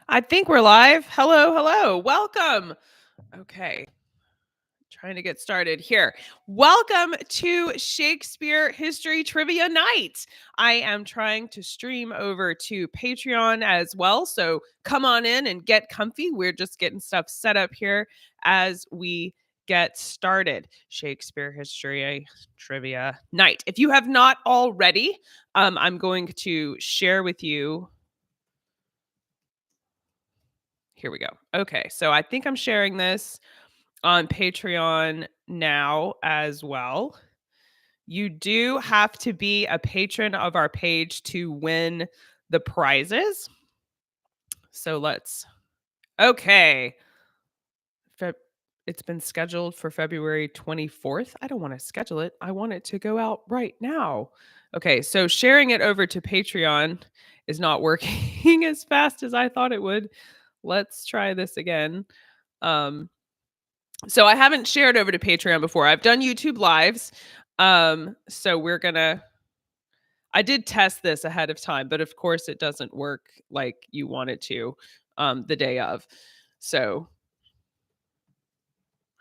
I think we're live. Hello. Welcome. Okay. Trying to get started here. Welcome to Shakespeare History Trivia Night. I am trying to stream over to Patreon as well. So come on in and get comfy. We're just getting stuff set up here as we get started. Shakespeare History Trivia Night. If you have not already, I'm going to share with you. Here we go. Okay, so I think I'm sharing this on Patreon now as well. You do have to be a patron of our page to win the prizes. So okay. It's been scheduled for February 24th. I don't want to schedule it. I want it to go out right now. Okay, so sharing it over to Patreon is not working as fast as I thought it would. Let's try this again. So I haven't shared over to Patreon before. I've done YouTube lives. So I did test this ahead of time, but of course it doesn't work like you want it to the day of. So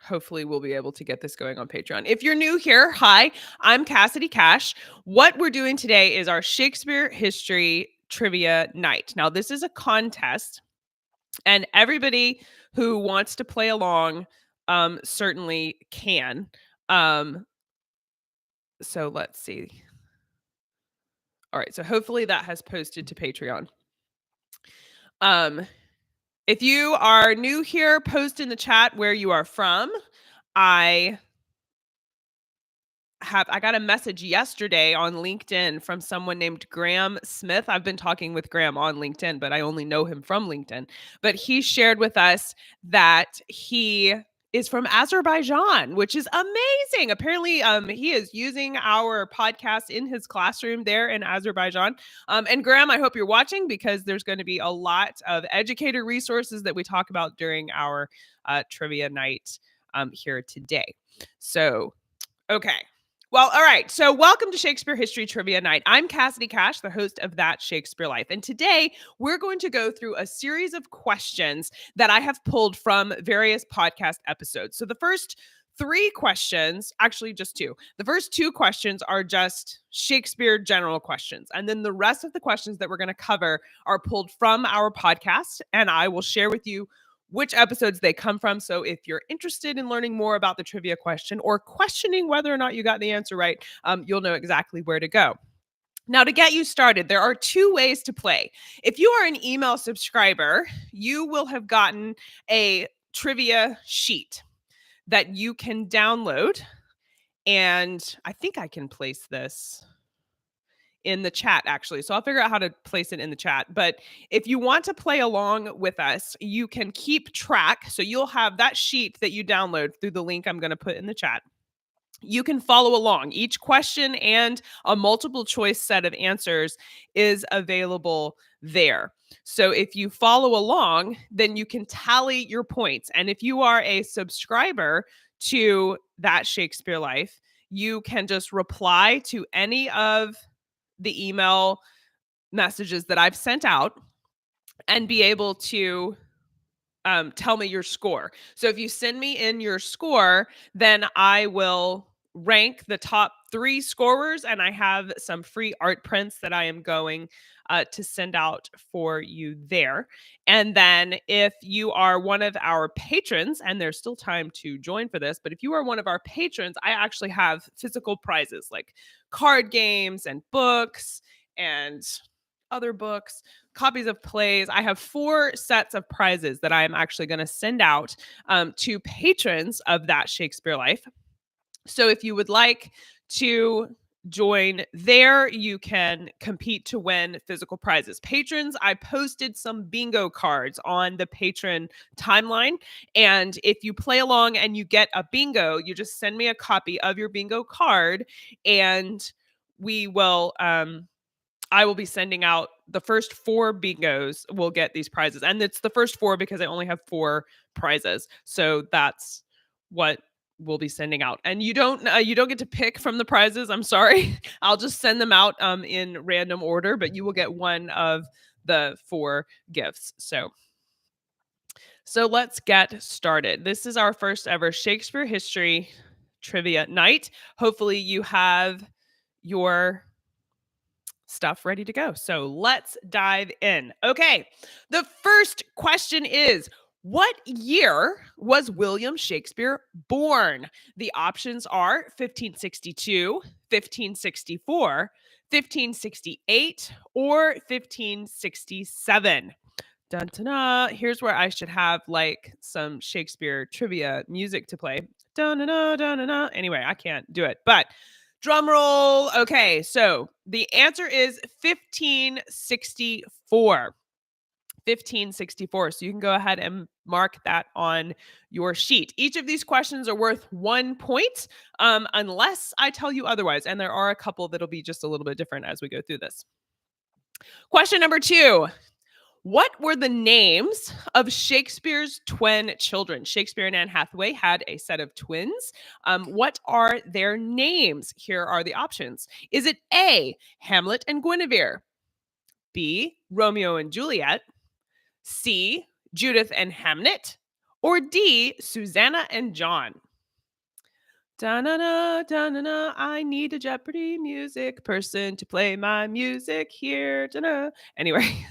hopefully we'll be able to get this going on Patreon. If you're new here, hi, I'm Cassidy Cash. What we're doing today is our Shakespeare History Trivia Night. Now, this is a contest, and everybody who wants to play along certainly can. So let's see. All right, so hopefully that has posted to Patreon. If you are new here, post in the chat where you are from. I got a message yesterday on LinkedIn from someone named Graham Smith. I've been talking with Graham on LinkedIn, but I only know him from LinkedIn. But he shared with us that he is from Azerbaijan, which is amazing. Apparently, he is using our podcast in his classroom there in Azerbaijan. And Graham, I hope you're watching, because there's going to be a lot of educator resources that we talk about during our trivia night here today. So, okay. Well, all right. So welcome to Shakespeare History Trivia Night. I'm Cassidy Cash, the host of That Shakespeare Life. And today we're going to go through a series of questions that I have pulled from various podcast episodes. So the first three questions, actually just two. The first two questions are just Shakespeare general questions. And then the rest of the questions that we're going to cover are pulled from our podcast. And I will share with you which episodes they come from. So if you're interested in learning more about the trivia question or questioning whether or not you got the answer right, you'll know exactly where to go. Now, to get you started, there are two ways to play. If you are an email subscriber, you will have gotten a trivia sheet that you can download. And I think I can place this in the chat, actually. So I'll figure out how to place it in the chat. But if you want to play along with us, you can keep track. So you'll have that sheet that you download through the link I'm going to put in the chat. You can follow along. Each question and a multiple choice set of answers is available there. So if you follow along, then you can tally your points. And if you are a subscriber to That Shakespeare Life, you can just reply to any of the email messages that I've sent out and be able to tell me your score. So if you send me in your score, then I will rank the top 3 scorers, and I have some free art prints that I am going to send out for you there. And then if you are one of our patrons, and there's still time to join for this, but if you are one of our patrons, I actually have physical prizes like card games and books and other books, copies of plays. I have 4 sets of prizes that I am actually going to send out to patrons of That Shakespeare Life. So if you would like to join there, you can compete to win physical prizes. Patrons, I posted some bingo cards on the patron timeline. And if you play along and you get a bingo, you just send me a copy of your bingo card, and we will I will be sending out the first 4 bingos will get these prizes. And it's the first 4 because I only have 4 prizes. So that's what we'll be sending out. And you don't get to pick from the prizes. I'm sorry. I'll just send them out in random order, but you will get one of the 4 gifts. So So let's get started. This is our first ever Shakespeare history trivia night. Hopefully, you have your stuff ready to go. So let's dive in. Okay, the first question is, what year was William Shakespeare born? The options are 1562, 1564, 1568, or 1567. Dun, dun, dun. Here's where I should have like some Shakespeare trivia music to play. Dun, dun, dun, dun, dun, dun. Anyway, I can't do it, but drum roll. Okay, so the answer is 1564. 1564. So you can go ahead and mark that on your sheet. Each of these questions are worth 1 point, unless I tell you otherwise. And there are a couple that'll be just a little bit different as we go through this. Question number 2. What were the names of Shakespeare's twin children? Shakespeare and Anne Hathaway had a set of twins. What are their names? Here are the options. Is it A, Hamlet and Guinevere? B, Romeo and Juliet? C, Judith and Hamnet? Or D, Susanna and John? Da-na-na, da-na-na, I need a Jeopardy music person to play my music here. Da-na. Anyway,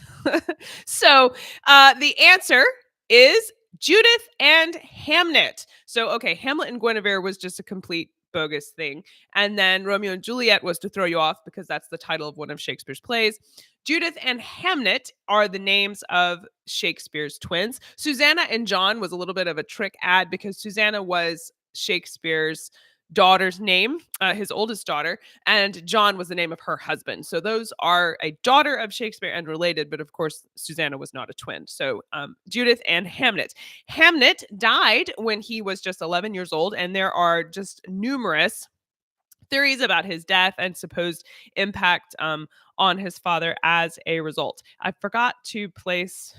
so the answer is Judith and Hamnet. So, okay, Hamlet and Guinevere was just a complete bogus thing. And then Romeo and Juliet was to throw you off because that's the title of one of Shakespeare's plays. Judith and Hamnet are the names of Shakespeare's twins. Susanna and John was a little bit of a trick ad because Susanna was Shakespeare's daughter's name, his oldest daughter, and John was the name of her husband. So those are a daughter of Shakespeare and related, but of course, Susanna was not a twin. So Judith and Hamnet. Hamnet died when he was just 11 years old, and there are just numerous theories about his death and supposed impact on his father as a result. I forgot to place.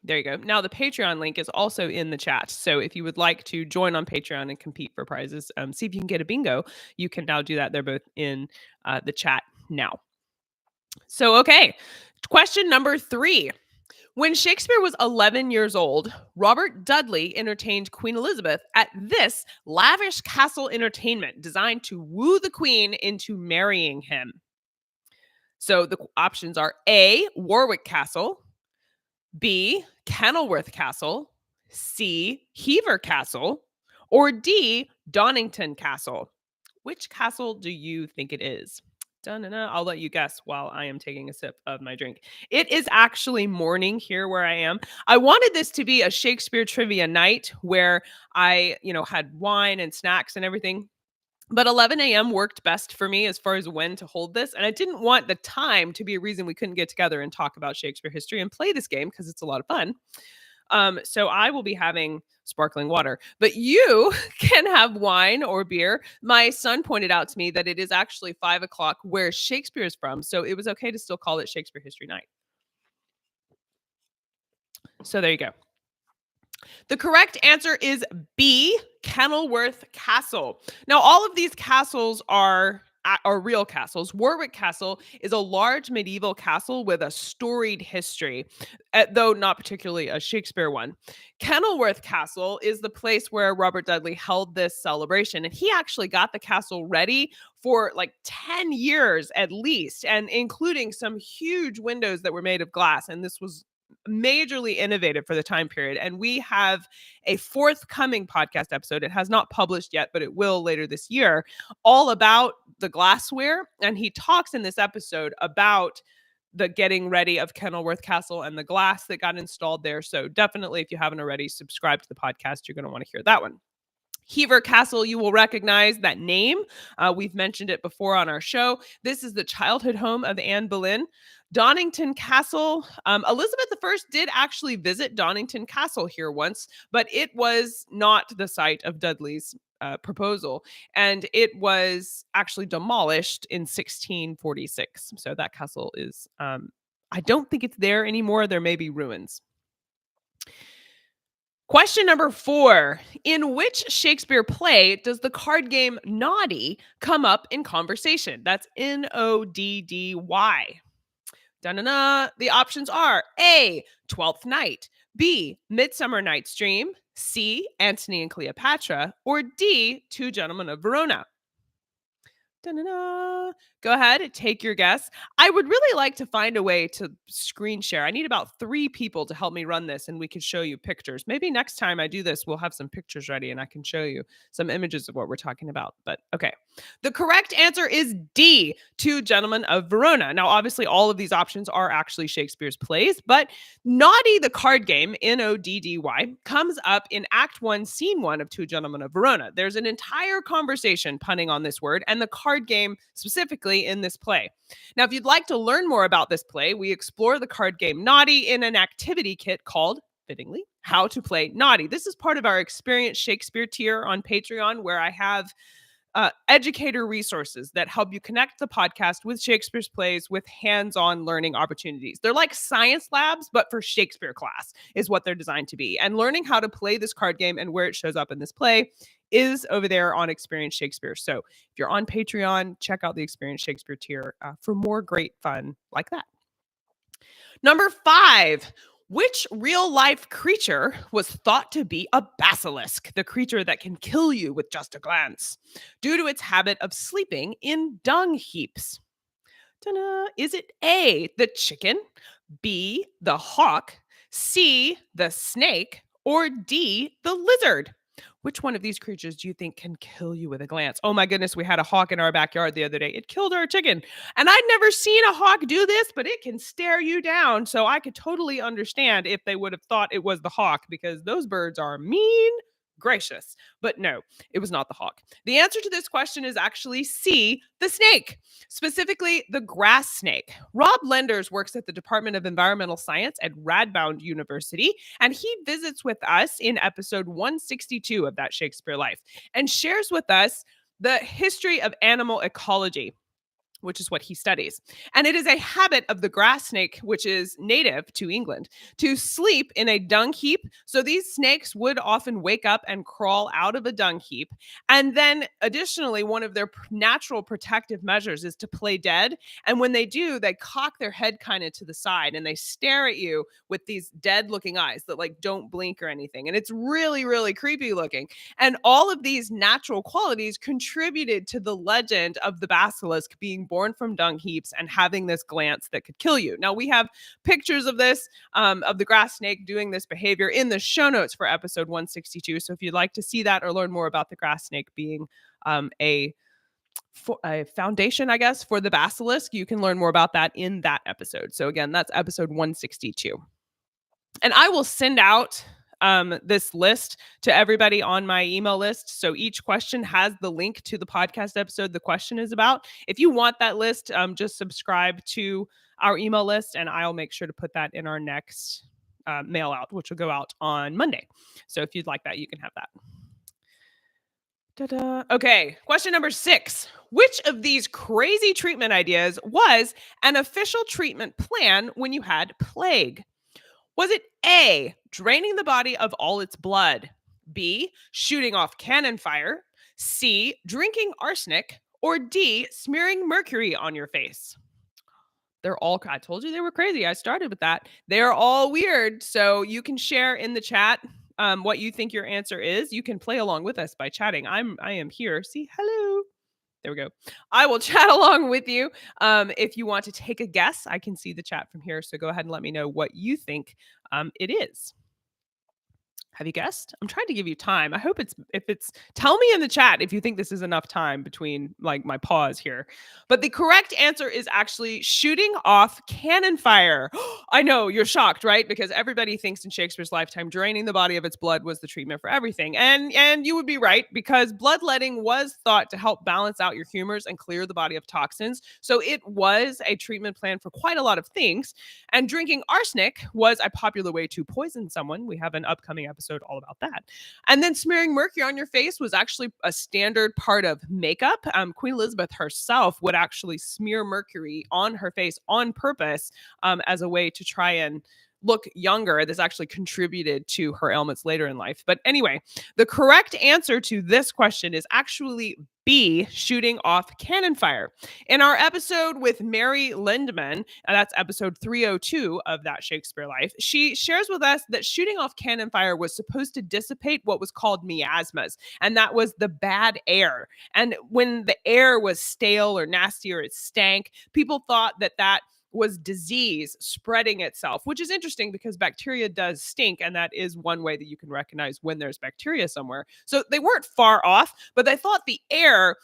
There you go. Now the Patreon link is also in the chat. So if you would like to join on Patreon and compete for prizes, see if you can get a bingo, you can now do that. They're both in the chat now. So, okay. Question number 3. When Shakespeare was 11 years old, Robert Dudley entertained Queen Elizabeth at this lavish castle entertainment designed to woo the queen into marrying him. So the options are A, Warwick Castle, B, Kenilworth Castle, C, Hever Castle, or D, Donnington Castle. Which castle do you think it is? Dun-dun-dun. I'll let you guess while I am taking a sip of my drink. It is actually morning here where I am. I wanted this to be a Shakespeare trivia night where I, had wine and snacks and everything. But 11 a.m. worked best for me as far as when to hold this. And I didn't want the time to be a reason we couldn't get together and talk about Shakespeare history and play this game because it's a lot of fun. So I will be having sparkling water, but you can have wine or beer. My son pointed out to me that it is actually 5:00 where Shakespeare is from. So it was okay to still call it Shakespeare History Night. So there you go. The correct answer is B, Kenilworth Castle. Now, all of these castles are real castles. Warwick Castle is a large medieval castle with a storied history, though not particularly a Shakespeare one. Kenilworth Castle is the place where Robert Dudley held this celebration, and he actually got the castle ready for like 10 years at least, and including some huge windows that were made of glass. And this was majorly innovative for the time period. And we have a forthcoming podcast episode. It has not published yet, but it will later this year, all about the glassware. And he talks in this episode about the getting ready of Kenilworth Castle and the glass that got installed there. So definitely, if you haven't already, subscribe to the podcast. You're going to want to hear that one. Hever Castle, you will recognize that name. We've mentioned it before on our show. This is the childhood home of Anne Boleyn. Donnington Castle, Elizabeth I did actually visit Donnington Castle here once, but it was not the site of Dudley's proposal, and it was actually demolished in 1646. So that castle is, I don't think it's there anymore. There may be ruins. Question number 4. In which Shakespeare play does the card game Noddy come up in conversation? That's Noddy. Da-na-na. The options are A, Twelfth Night, B, Midsummer Night's Dream, C, Antony and Cleopatra, or D, Two Gentlemen of Verona. Da-na-na. Go ahead, take your guess. I would really like to find a way to screen share. I need about 3 people to help me run this and we can show you pictures. Maybe next time I do this, we'll have some pictures ready and I can show you some images of what we're talking about. But okay. The correct answer is D, Two Gentlemen of Verona. Now, obviously, all of these options are actually Shakespeare's plays, but Noddy the card game, Noddy, comes up in Act 1, Scene 1 of Two Gentlemen of Verona. There's an entire conversation punning on this word and the card game specifically in this play. Now, if you'd like to learn more about this play, we explore the card game Noddy in an activity kit called, fittingly, How to Play Noddy. This is part of our Experience Shakespeare tier on Patreon, where I have educator resources that help you connect the podcast with Shakespeare's plays with hands-on learning opportunities. They're like science labs, but for Shakespeare class is what they're designed to be. And learning how to play this card game and where it shows up in this play is over there on Experience Shakespeare. So if you're on Patreon, check out the Experience Shakespeare tier for more great fun like that. Number 5. Which real-life creature was thought to be a basilisk, the creature that can kill you with just a glance, due to its habit of sleeping in dung heaps? Ta-da. Is it A, the chicken, B, the hawk, C, the snake, or D, the lizard? Which one of these creatures do you think can kill you with a glance? Oh my goodness, we had a hawk in our backyard the other day. It killed our chicken. And I'd never seen a hawk do this, but it can stare you down. So I could totally understand if they would have thought it was the hawk, because those birds are mean gracious. But no, it was not the hawk. The answer to this question is actually C, the snake, specifically the grass snake. Rob Lenders works at the Department of Environmental Science at Radboud University, and he visits with us in episode 162 of That Shakespeare Life and shares with us the history of animal ecology, which is what he studies. And it is a habit of the grass snake, which is native to England, to sleep in a dung heap. So these snakes would often wake up and crawl out of a dung heap. And then additionally, one of their natural protective measures is to play dead. And when they do, they cock their head kind of to the side and they stare at you with these dead looking eyes that like don't blink or anything. And it's really, really creepy looking. And all of these natural qualities contributed to the legend of the basilisk being born from dung heaps and having this glance that could kill you. Now, we have pictures of this, of the grass snake doing this behavior in the show notes for episode 162. So if you'd like to see that or learn more about the grass snake being a foundation, I guess, for the basilisk, you can learn more about that in that episode. So again, that's episode 162. And I will send out this list to everybody on my email list. So each question has the link to the podcast episode the question is about. If you want that list, just subscribe to our email list and I'll make sure to put that in our next mail out, which will go out on Monday. So if you'd like that, you can have that. Ta-da. Okay, question number 6. Which of these crazy treatment ideas was an official treatment plan when you had plague? Was it A, draining the body of all its blood, B, shooting off cannon fire, C, drinking arsenic, or D, smearing mercury on your face? They're all, I told you they were crazy. I started with that. They're all weird. So you can share in the chat what you think your answer is. You can play along with us by chatting. I am here. See, hello. There we go. I will chat along with you. If you want to take a guess, I can see the chat from here. So go ahead and let me know what you think it is. Have you guessed? I'm trying to give you time. I hope tell me in the chat if you think this is enough time between like my pause here. But the correct answer is actually shooting off cannon fire. I know you're shocked, right? Because everybody thinks in Shakespeare's lifetime, draining the body of its blood was the treatment for everything. And you would be right, because bloodletting was thought to help balance out your humors and clear the body of toxins. So it was a treatment plan for quite a lot of things. And drinking arsenic was a popular way to poison someone. We have an upcoming episode all about that. And then smearing mercury on your face was actually a standard part of makeup. Queen Elizabeth herself would actually smear mercury on her face on purpose as a way to try and look younger. This actually contributed to her ailments later in life. But anyway, the correct answer to this question is actually B, shooting off cannon fire. In our episode with Mary Lindman, and that's episode 302 of That Shakespeare Life, she shares with us that shooting off cannon fire was supposed to dissipate what was called miasmas, and that was the bad air. And when the air was stale or nasty or it stank, people thought that that was disease spreading itself, which is interesting because bacteria does stink. And that is one way that you can recognize when there's bacteria somewhere. So they weren't far off, but they thought the air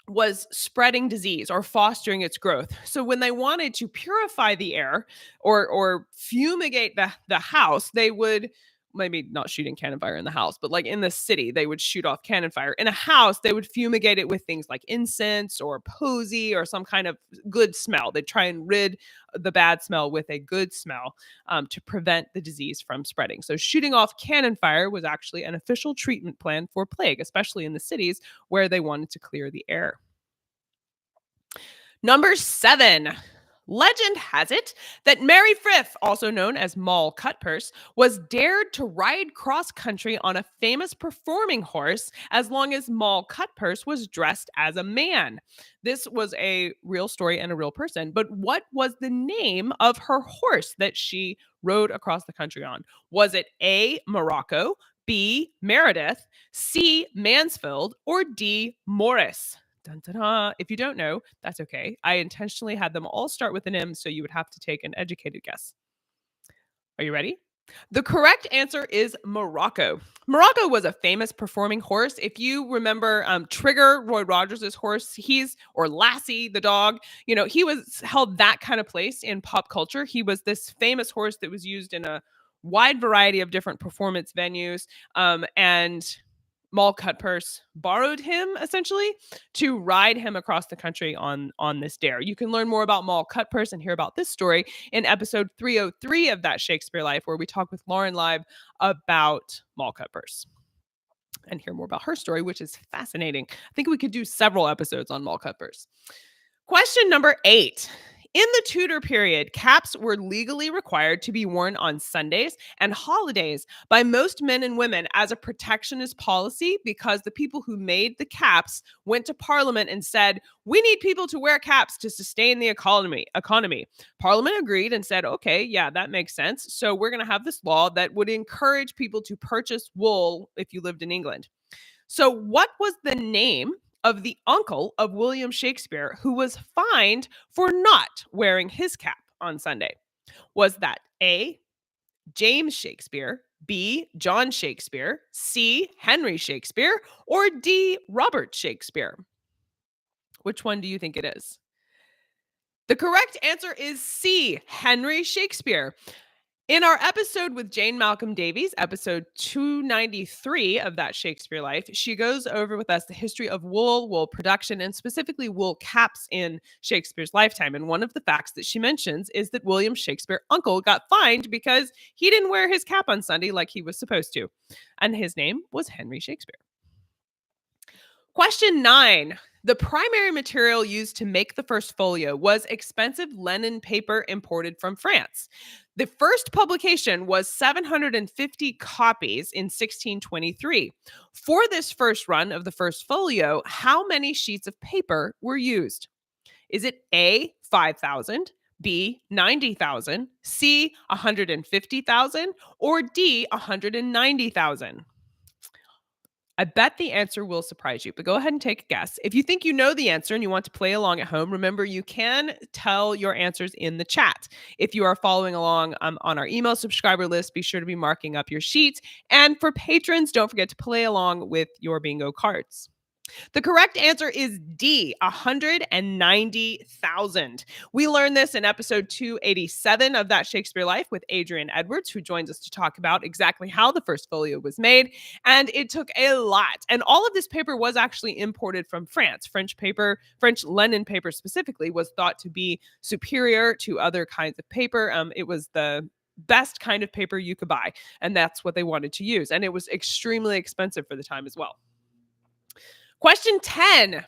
was spreading disease or fostering its growth. So when they wanted to purify the air or fumigate the house, they would, maybe not shooting cannon fire in the house, but like in the city, they would shoot off cannon fire. In a house, they would fumigate it with things like incense or posy or some kind of good smell. They'd try and rid the bad smell with a good smell to prevent the disease from spreading. So shooting off cannon fire was actually an official treatment plan for plague, especially in the cities where they wanted to clear the air. Number 7. Legend has it that Mary Frith, also known as Moll Cutpurse, was dared to ride cross country on a famous performing horse as long as Moll Cutpurse was dressed as a man. This was a real story and a real person, but what was the name of her horse that she rode across the country on? Was it A, Morocco, B, Meredith, C, Mansfield, or D, Morris? Dun, dun, dun. If you don't know, that's okay. I intentionally had them all start with an M, so you would have to take an educated guess. Are you ready? The correct answer is Morocco. Morocco was a famous performing horse. If you remember Trigger, Roy Rogers' horse, or Lassie, the dog, he was held that kind of place in pop culture. He was this famous horse that was used in a wide variety of different performance venues. And Moll Cutpurse borrowed him essentially to ride him across the country on this dare. You can learn more about Moll Cutpurse and hear about this story in episode 303 of That Shakespeare Life, where we talk with Lauren Live about Moll Cutpurse and hear more about her story, which is fascinating. I think we could do several episodes on Moll Cutpurse. Question number 8. In the Tudor period, caps were legally required to be worn on Sundays and holidays by most men and women as a protectionist policy because the people who made the caps went to Parliament and said, we need people to wear caps to sustain the economy. Parliament agreed and said, okay, yeah, that makes sense. So we're going to have this law that would encourage people to purchase wool if you lived in England. So what was the name of the uncle of William Shakespeare who was fined for not wearing his cap on Sunday? Was that A, James Shakespeare, B, John Shakespeare, C, Henry Shakespeare, or D, Robert Shakespeare? Which one do you think it is? The correct answer is C, Henry Shakespeare. In our episode with Jane Malcolm Davies, episode 293 of That Shakespeare Life, she goes over with us the history of wool production, and specifically wool caps in Shakespeare's lifetime. And one of the facts that she mentions is that William Shakespeare's uncle got fined because he didn't wear his cap on Sunday like he was supposed to. And his name was Henry Shakespeare. Question 9. The primary material used to make the first folio was expensive linen paper imported from France. The first publication was 750 copies in 1623. For this first run of the first folio, how many sheets of paper were used? Is it A, 5,000, B, 90,000, C, 150,000, or D, 190,000? I bet the answer will surprise you, but go ahead and take a guess. If you think you know the answer and you want to play along at home, remember you can tell your answers in the chat. If you are following along on our email subscriber list, be sure to be marking up your sheets. And for patrons, don't forget to play along with your bingo cards. The correct answer is D, 190,000. We learned this in episode 287 of That Shakespeare Life with Adrian Edwards, who joins us to talk about exactly how the first folio was made. And it took a lot. And all of this paper was actually imported from France. French linen paper specifically, was thought to be superior to other kinds of paper. It was the best kind of paper you could buy. And that's what they wanted to use. And it was extremely expensive for the time as well. Question 10.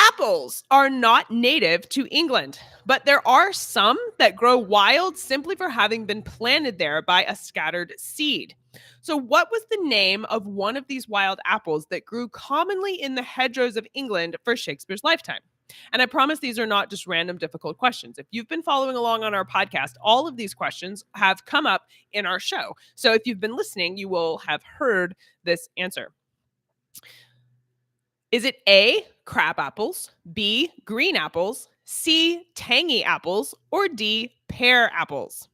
Apples are not native to England, but there are some that grow wild simply for having been planted there by a scattered seed. So, what was the name of one of these wild apples that grew commonly in the hedgerows of England for Shakespeare's lifetime? And I promise these are not just random difficult questions. If you've been following along on our podcast, all of these questions have come up in our show. So, if you've been listening, you will have heard this answer. Is it A, crab apples, B, green apples, C, tangy apples, or D, pear apples?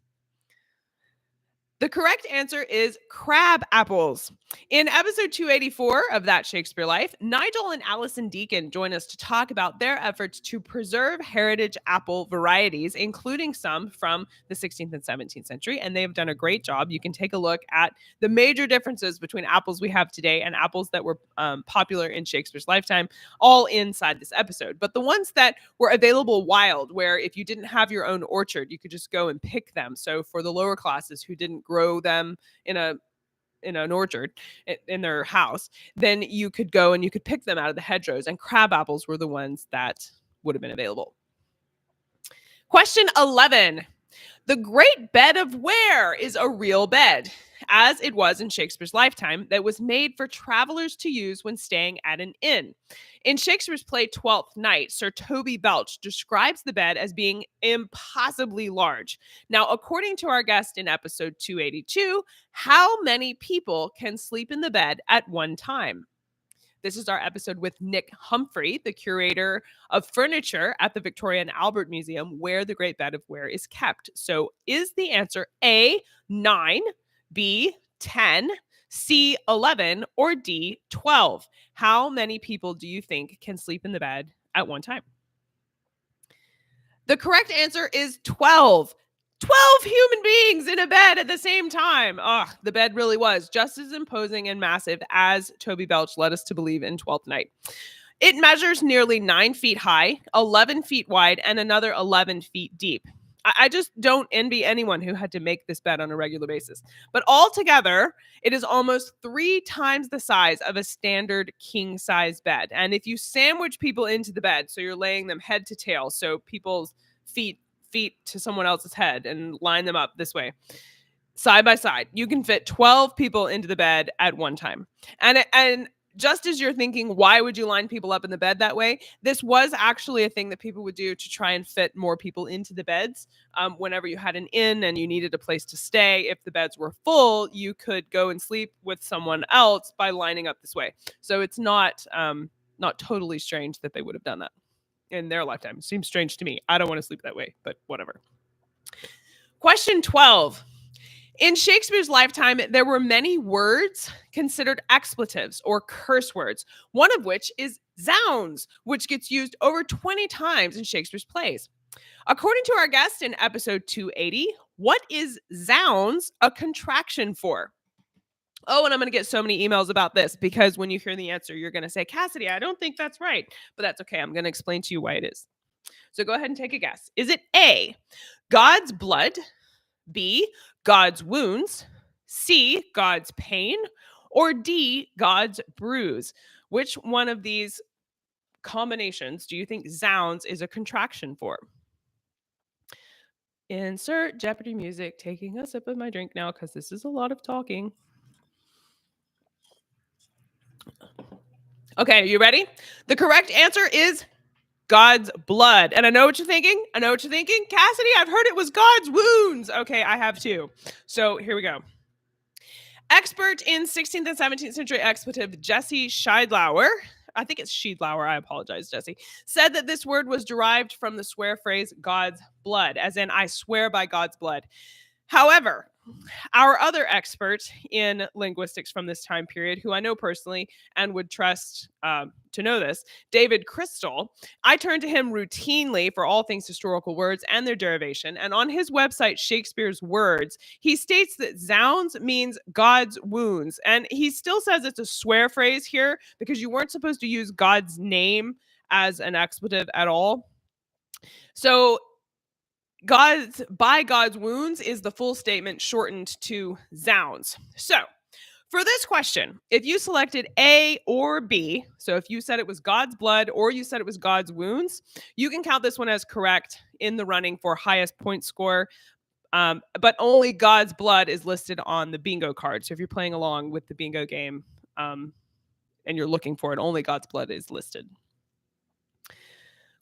The correct answer is crab apples. In episode 284 of That Shakespeare Life, Nigel and Allison Deacon join us to talk about their efforts to preserve heritage apple varieties, including some from the 16th and 17th century, and they have done a great job. You can take a look at the major differences between apples we have today and apples that were popular in Shakespeare's lifetime, all inside this episode. But the ones that were available wild, where if you didn't have your own orchard, you could just go and pick them. So for the lower classes who didn't grow them in an orchard in their house, then you could go and you could pick them out of the hedgerows, and crab apples were the ones that would have been available. Question 11. The Great Bed of Ware is a real bed, as it was in Shakespeare's lifetime, that was made for travelers to use when staying at an inn. In Shakespeare's play Twelfth Night, Sir Toby Belch describes the bed as being impossibly large. Now, according to our guest in episode 282, how many people can sleep in the bed at one time? This is our episode with Nick Humphrey, the curator of furniture at the Victoria and Albert Museum, where the Great Bed of Ware is kept. So is the answer A, 9, B, 10, C, 11, or D, 12? How many people do you think can sleep in the bed at one time? The correct answer is 12. 12 human beings in a bed at the same time. The bed really was just as imposing and massive as Toby Belch led us to believe in Twelfth Night. It measures nearly 9 feet high, 11 feet wide, and another 11 feet deep. I just don't envy anyone who had to make this bed on a regular basis. But altogether, it is almost 3 times the size of a standard king-size bed. And if you sandwich people into the bed, so you're laying them head to tail, so people's feet to someone else's head and line them up this way, side by side, you can fit 12 people into the bed at one time. And just as you're thinking, why would you line people up in the bed that way? This was actually a thing that people would do to try and fit more people into the beds. Whenever you had an inn and you needed a place to stay, if the beds were full, you could go and sleep with someone else by lining up this way. So it's not totally strange that they would have done that in their lifetime. It seems strange to me. I don't want to sleep that way, but whatever. Question 12. In Shakespeare's lifetime, there were many words considered expletives or curse words, one of which is zounds, which gets used over 20 times in Shakespeare's plays. According to our guest in episode 280, what is zounds a contraction for? Oh, and I'm going to get so many emails about this because when you hear the answer, you're going to say, Cassidy, I don't think that's right. But that's okay. I'm going to explain to you why it is. So go ahead and take a guess. Is it A, God's blood, B, God's wounds, C, God's pain, or D, God's bruise? Which one of these combinations do you think zounds is a contraction for? Insert Jeopardy music, taking a sip of my drink now because this is a lot of talking. Okay, you ready? The correct answer is God's blood. And I know what you're thinking. Cassidy, I've heard it was God's wounds. Okay, I have too. So here we go. Expert in 16th and 17th century expletive Jesse Scheidlauer, I think it's Schiedlauer, I apologize, Jesse, said that this word was derived from the swear phrase God's blood, as in I swear by God's blood. However, our other expert in linguistics from this time period, who I know personally and would trust to know this, David Crystal, I turn to him routinely for all things historical words and their derivation. And on his website, Shakespeare's Words, he states that zounds means God's wounds. And he still says it's a swear phrase here because you weren't supposed to use God's name as an expletive at all. So by God's wounds is the full statement shortened to zounds. So For this question, if you selected A or B, so if you said it was God's blood or you said it was God's wounds, you can count this one as correct in the running for highest point score. But only God's blood is listed on the bingo card. So if you're playing along with the bingo game and you're looking for it, only God's blood is listed.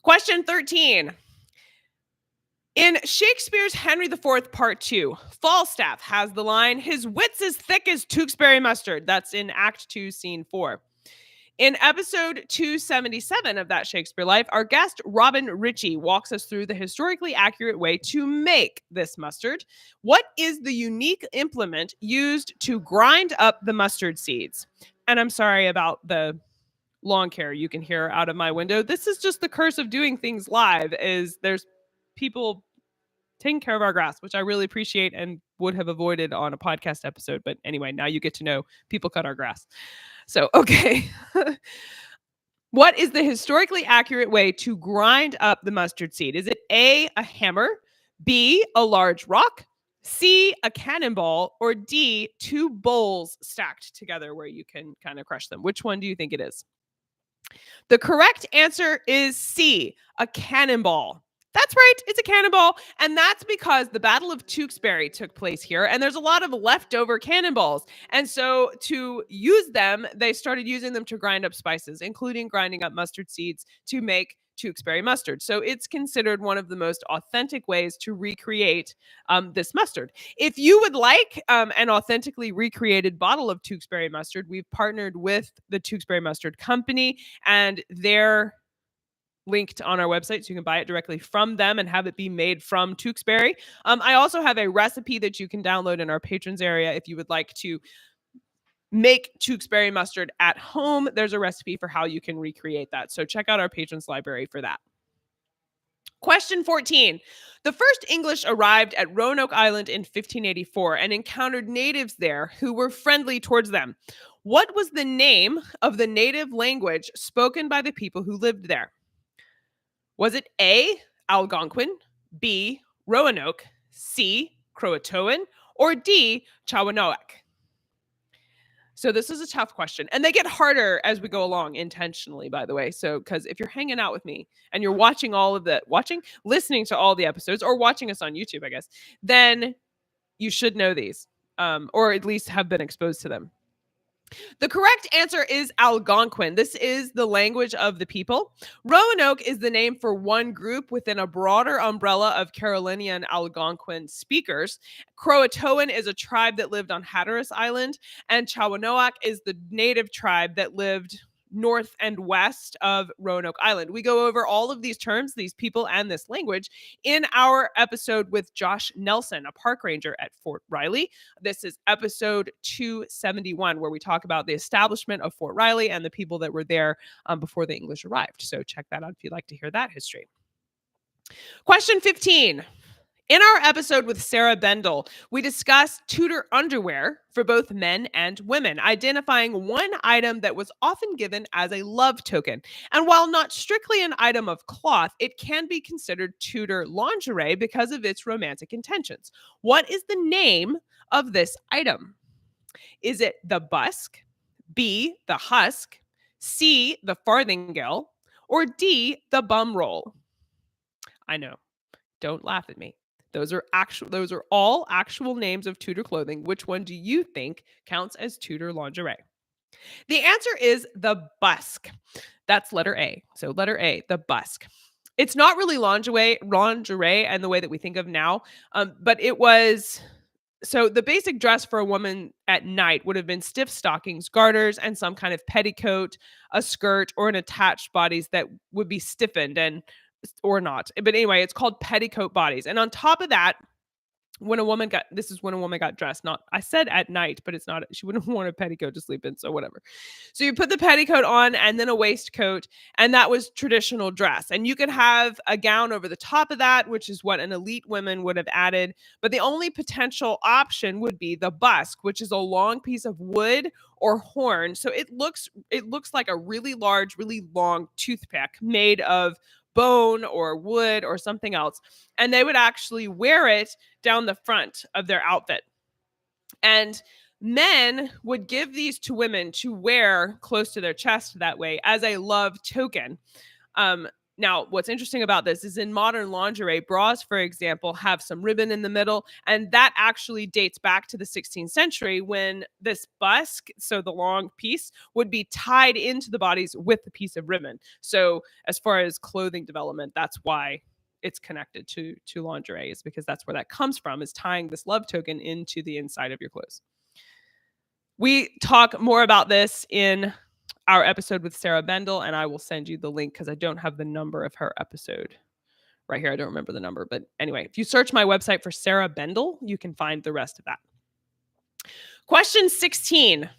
Question 13. In Shakespeare's Henry IV, Part 2, Falstaff has the line, "His wit's as thick as Tewkesbury mustard." That's in Act 2, Scene 4. In episode 277 of That Shakespeare Life, our guest Robin Ritchie walks us through the historically accurate way to make this mustard. What is the unique implement used to grind up the mustard seeds? And I'm sorry about the lawn care you can hear out of my window. This is just the curse of doing things live, is there's people taking care of our grass, which I really appreciate and would have avoided on a podcast episode. But anyway, now you get to know people cut our grass. So, okay. What is the historically accurate way to grind up the mustard seed? Is it A, a hammer, B, a large rock, C, a cannonball, or D, two bowls stacked together where you can kind of crush them? Which one do you think it is? The correct answer is C, a cannonball. That's right, it's a cannonball, and that's because the Battle of Tewkesbury took place here, and there's a lot of leftover cannonballs. And so to use them, they started using them to grind up spices, including grinding up mustard seeds to make Tewkesbury mustard. So it's considered one of the most authentic ways to recreate this mustard. If you would like an authentically recreated bottle of Tewkesbury mustard, we've partnered with the Tewkesbury Mustard Company, and they're linked on our website, so you can buy it directly from them and have it be made from Tewkesbury. I also have a recipe that you can download in our patrons area if you would like to make Tewkesbury mustard at home. There's a recipe for how you can recreate that. So check out our patrons library for that. Question 14. The first English arrived at Roanoke Island in 1584 and encountered natives there who were friendly towards them. What was the name of the native language spoken by the people who lived there? Was it A, Algonquin, B, Roanoke, C, Croatoan, or D, Chawanoak? So this is a tough question, and they get harder as we go along intentionally, by the way. So, because if you're hanging out with me and you're watching listening to all the episodes, or watching us on YouTube, I guess, then you should know these, or at least have been exposed to them. The correct answer is Algonquin. This is the language of the people. Roanoke is the name for one group within a broader umbrella of Carolinian Algonquin speakers. Croatoan is a tribe that lived on Hatteras Island, and Chawanoak is the native tribe that lived north and west of Roanoke Island. We go over all of these terms, these people, and this language in our episode with Josh Nelson, a park ranger at Fort Riley. This is episode 271, where we talk about the establishment of Fort Riley and the people that were there before the English arrived. So check that out if you'd like to hear that history. Question 15. In our episode with Sarah Bendel, we discussed Tudor underwear for both men and women, identifying one item that was often given as a love token. And while not strictly an item of cloth, it can be considered Tudor lingerie because of its romantic intentions. What is the name of this item? Is it the busk, B, the husk, C, the farthingale, or D, the bum roll? I know. Don't laugh at me. Those are all actual names of Tudor clothing. Which one do you think counts as Tudor lingerie? The answer is the busk. That's letter A. So letter A, the busk. It's not really lingerie and the way that we think of now, but it was. So the basic dress for a woman at night would have been stiff stockings, garters, and some kind of petticoat, a skirt, or an attached bodice that would be stiffened or not. But anyway, it's called petticoat bodies. And on top of that, when a woman got dressed, I said at night, but it's not, she wouldn't want a petticoat to sleep in, so whatever. So you put the petticoat on and then a waistcoat, and that was traditional dress. And you could have a gown over the top of that, which is what an elite woman would have added. But the only potential option would be the busk, which is a long piece of wood or horn. So it looks like a really large, really long toothpick made of bone or wood or something else. And they would actually wear it down the front of their outfit. And Men would give these to women to wear close to their chest that way as a love token. Um, Now, what's interesting about this is in modern lingerie, bras, for example, have some ribbon in the middle, and that actually dates back to the 16th century when this busk, so the long piece, would be tied into the bodies with a piece of ribbon. So, as far as clothing development, that's why it's connected to lingerie, is because that's where that comes from, is tying this love token into the inside of your clothes. We talk more about this in our episode with Sarah Bendel, and I will send you the link because I don't have the number of her episode right here. I don't remember the number, but anyway, if you search my website for Sarah Bendel, you can find the rest of that. Question 16.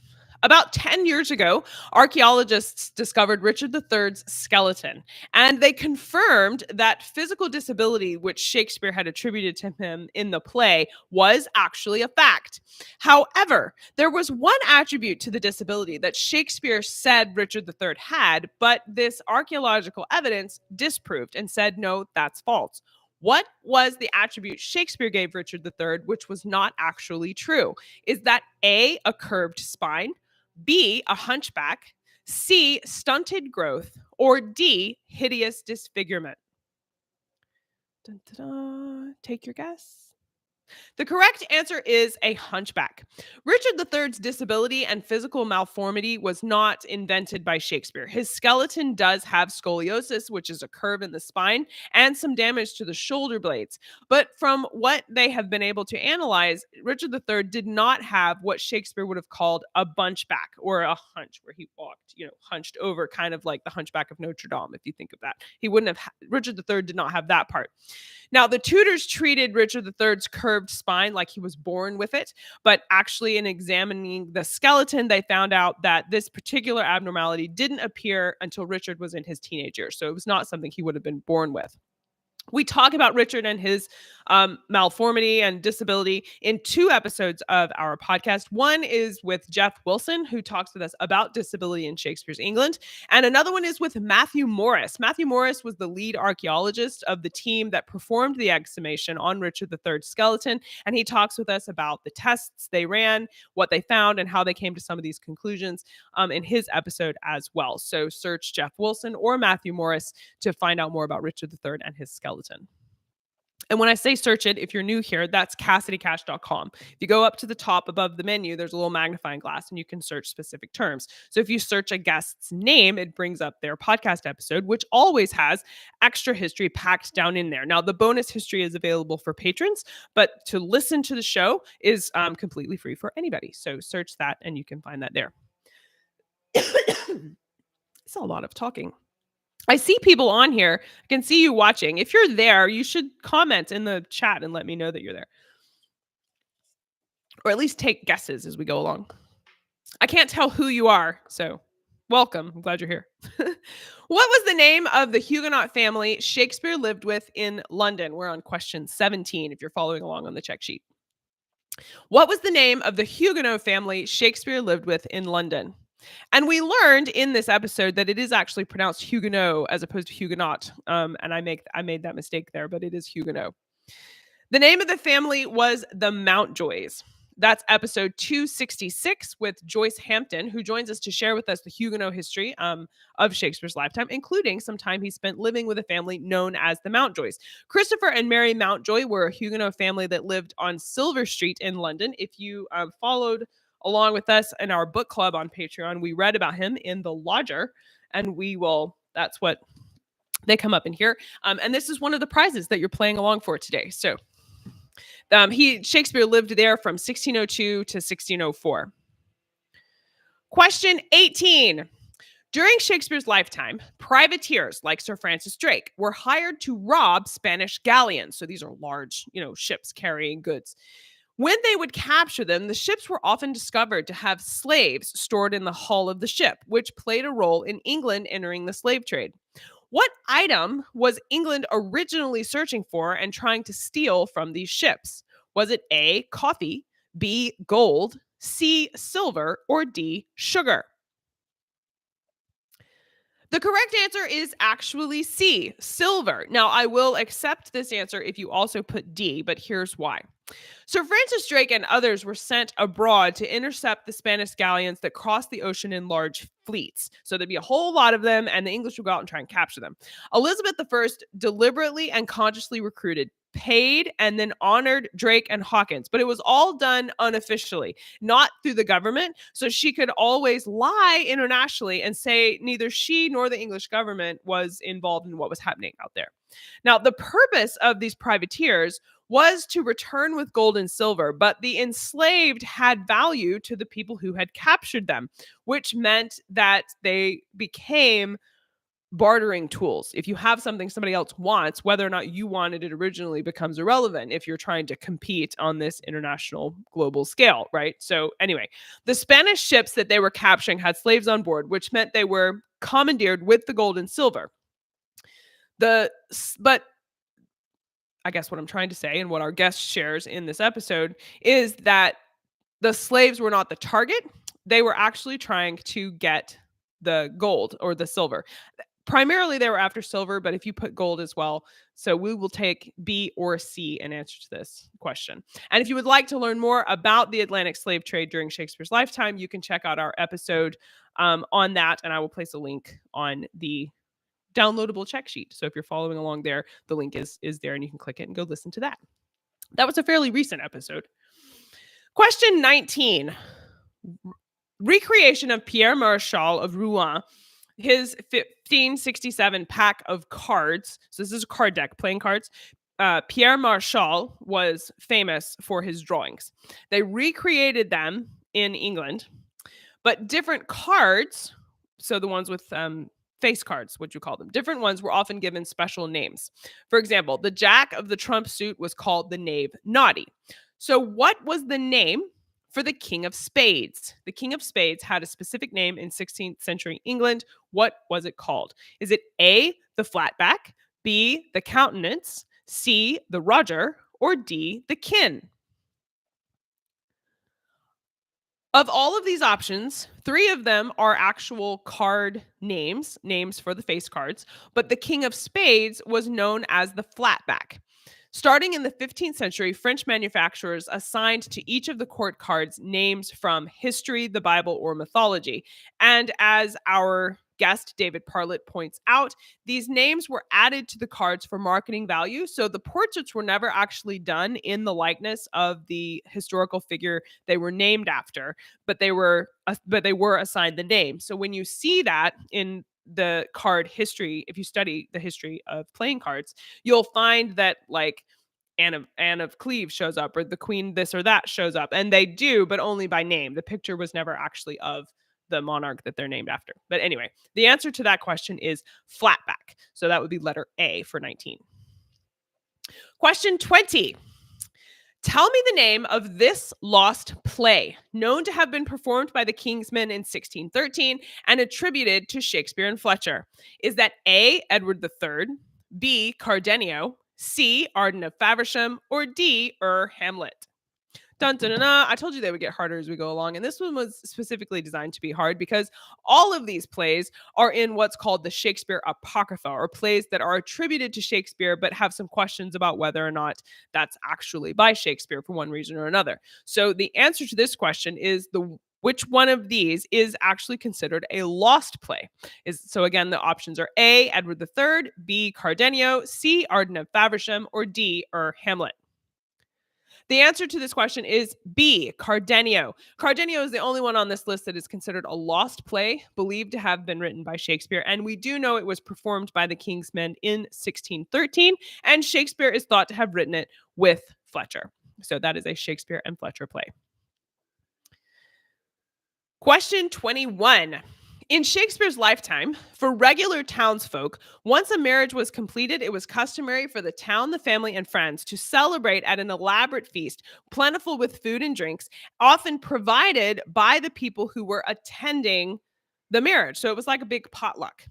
About 10 years ago, archaeologists discovered Richard III's skeleton, and they confirmed that physical disability, which Shakespeare had attributed to him in the play, was actually a fact. However, there was one attribute to the disability that Shakespeare said Richard III had, but this archaeological evidence disproved and said, no, that's false. What was the attribute Shakespeare gave Richard III, which was not actually true? Is that A, a curved spine, B, a hunchback, C, stunted growth, or D, hideous disfigurement? Dun, dun, dun. Take your guess. The correct answer is a hunchback. Richard III's disability and physical malformity was not invented by Shakespeare. His skeleton does have scoliosis, which is a curve in the spine, and some damage to the shoulder blades. But from what they have been able to analyze, Richard III did not have what Shakespeare would have called a bunchback, or a hunch, where he walked, hunched over, kind of like the Hunchback of Notre Dame, if you think of that. He wouldn't have, Richard III did not have that part. Now, the tutors treated Richard III's curved spine like he was born with it, but actually, in examining the skeleton, they found out that this particular abnormality didn't appear until Richard was in his teenage years. So it was not something he would have been born with. We talk about Richard and his malformity and disability in 2 episodes of our podcast. One is with Jeff Wilson, who talks with us about disability in Shakespeare's England. And another one is with Matthew Morris. Matthew Morris was the lead archaeologist of the team that performed the exhumation on Richard III's skeleton. And he talks with us about the tests they ran, what they found, and how they came to some of these conclusions in his episode as well. So search Jeff Wilson or Matthew Morris to find out more about Richard III and his skeleton. And when I say search it, if you're new here, that's CassidyCash.com. If you go up to the top above the menu, there's a little magnifying glass and you can search specific terms. So if you search a guest's name, it brings up their podcast episode, which always has extra history packed down in there. Now, the bonus history is available for patrons, but to listen to the show is completely free for anybody. So search that and you can find that there. It's a lot of talking. I see people on here. I can see you watching. If you're there, you should comment in the chat and let me know that you're there. Or at least take guesses as we go along. I can't tell who you are, so welcome. I'm glad you're here. What was the name of the Huguenot family Shakespeare lived with in London? We're on question 17 if you're following along on the check sheet. What was the name of the Huguenot family Shakespeare lived with in London? And we learned in this episode that it is actually pronounced Huguenot as opposed to Huguenot. And I made that mistake there, but it is Huguenot. The name of the family was the Mountjoys. That's episode 266 with Joyce Hampton, who joins us to share with us the Huguenot history of Shakespeare's lifetime, including some time he spent living with a family known as the Mountjoys. Christopher and Mary Mountjoy were a Huguenot family that lived on Silver Street in London. If you followed along with us in our book club on Patreon, we read about him in The Lodger, and that's what they come up in here. And this is one of the prizes that you're playing along for today. So Shakespeare lived there from 1602 to 1604. Question 18. During Shakespeare's lifetime, privateers like Sir Francis Drake were hired to rob Spanish galleons. So these are large, ships carrying goods. When they would capture them, the ships were often discovered to have slaves stored in the hull of the ship, which played a role in England entering the slave trade. What item was England originally searching for and trying to steal from these ships? Was it A, coffee, B, gold, C, silver, or D, sugar? The correct answer is actually C, silver. Now, I will accept this answer if you also put D, but here's why. Sir Francis Drake and others were sent abroad to intercept the Spanish galleons that crossed the ocean in large fleets. So there'd be a whole lot of them, and the English would go out and try and capture them. Elizabeth I deliberately and consciously recruited, paid, and then honored Drake and Hawkins. But it was all done unofficially, not through the government. So she could always lie internationally and say neither she nor the English government was involved in what was happening out there. Now, the purpose of these privateers was to return with gold and silver, but the enslaved had value to the people who had captured them, which meant that they became bartering tools. If you have something somebody else wants, whether or not you wanted it originally becomes irrelevant if you're trying to compete on this international global scale, right? So anyway, the Spanish ships that they were capturing had slaves on board, which meant they were commandeered with the gold and silver. But I guess what I'm trying to say and what our guest shares in this episode is that the slaves were not the target. They were actually trying to get the gold or the silver. Primarily, they were after silver, but if you put gold as well, so we will take B or C in answer to this question. And if you would like to learn more about the Atlantic slave trade during Shakespeare's lifetime, you can check out our episode on that, and I will place a link on the downloadable check sheet. So if you're following along there, the link is there and you can click it and go listen to that. That was a fairly recent episode. Question 19. Recreation of Pierre Marechal of Rouen, his 1567 pack of cards. So this is a card deck, playing cards. Pierre Marechal was famous for his drawings. They recreated them in England, but different cards, so the ones with face cards, what you call them. Different ones were often given special names. For example, the Jack of the trump suit was called the Knave Naughty. So what was the name for the King of Spades? The King of Spades had a specific name in 16th century England. What was it called? Is it A, the flatback, B, the countenance, C, the Roger, or D, the kin? Of all of these options, 3 of them are actual card names for the face cards, but the King of Spades was known as the flatback. Starting in the 15th century, French manufacturers assigned to each of the court cards names from history, the Bible, or mythology. And as our guest David Parlett points out, these names were added to the cards for marketing value. So the portraits were never actually done in the likeness of the historical figure they were named after, but they were assigned the name. So when you see that in the card history, if you study the history of playing cards, you'll find that like Anne of Cleves shows up, or the Queen this or that shows up, and they do, but only by name. The picture was never actually of the monarch that they're named after. But anyway, the answer to that question is flatback. So that would be letter A for 19. Question 20. Tell me the name of this lost play, known to have been performed by the King's Men in 1613 and attributed to Shakespeare and Fletcher. Is that A, Edward III, B, Cardenio, C, Arden of Faversham, or D, Hamlet? Dun, dun, dun, dun. I told you they would get harder as we go along. And this one was specifically designed to be hard because all of these plays are in what's called the Shakespeare Apocrypha, or plays that are attributed to Shakespeare but have some questions about whether or not that's actually by Shakespeare for one reason or another. So the answer to this question is which one of these is actually considered a lost play? So again, the options are A, Edward III, B, Cardenio, C, Arden of Faversham, or D, Hamlet. The answer to this question is B, Cardenio. Cardenio is the only one on this list that is considered a lost play, believed to have been written by Shakespeare. And we do know it was performed by the King's Men in 1613, and Shakespeare is thought to have written it with Fletcher. So that is a Shakespeare and Fletcher play. Question 21. In Shakespeare's lifetime, for regular townsfolk, once a marriage was completed, it was customary for the town, the family, and friends to celebrate at an elaborate feast, plentiful with food and drinks, often provided by the people who were attending the marriage. So it was like a big potluck.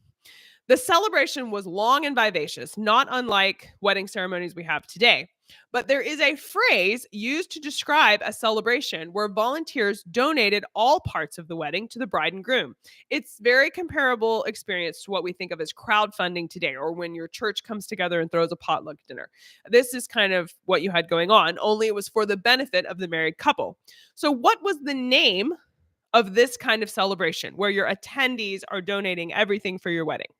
The celebration was long and vivacious, not unlike wedding ceremonies we have today. But there is a phrase used to describe a celebration where volunteers donated all parts of the wedding to the bride and groom. It's very comparable experience to what we think of as crowdfunding today, or when your church comes together and throws a potluck dinner. This is kind of what you had going on, only it was for the benefit of the married couple. So what was the name of this kind of celebration where your attendees are donating everything for your wedding?